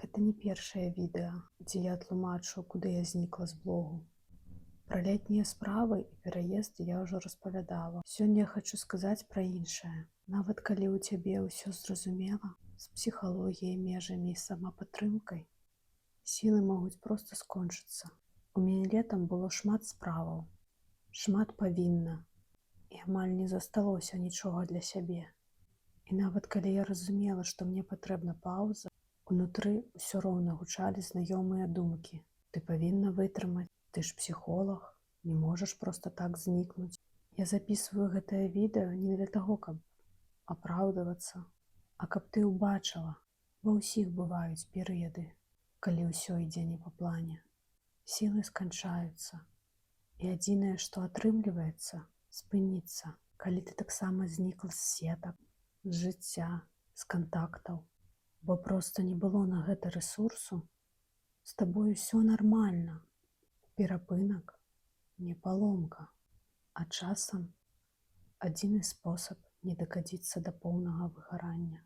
Гэта не першае відэа, дзе я тлумачу, куды я знікла з блогу. Пра летнія справы і пераезд я ўжо распавядала. Сёння я хачу сказаць пра іншае. Нават калі ў цябе ўсё зразумела, з псіхалогіяй, межамі і самапатрымкай, сілы могуць проста скончыцца. У мяне летам было шмат справаў, шмат павінна, і амаль не засталося нічога для сябе. І нават калі я разумела, што мне патрэбна паўза, унутры ўсё роўна гучалі знаёмыя думкі. Ты павінна вытрымаць, ты ж псіхолог, не можаш проста так знікнуць. Я записываю гэтае відэа не для таго, каб апраўдвацца, а каб ты ўбачыла, ва ўсіх бываюць перыяды, калі ўсё ідзе не па плане. Сілы сканчаюцца, і адзінае, што атрымліваецца, спыніцца, калі ты таксама знікла з сетак, з жыцця, з кантактаў, бо проста не было на гэта рэсурсу. З табой усё нармальна. Перапынак не паломка, а часам адзіны спосаб не дакадзіцца да поўнага выгарання.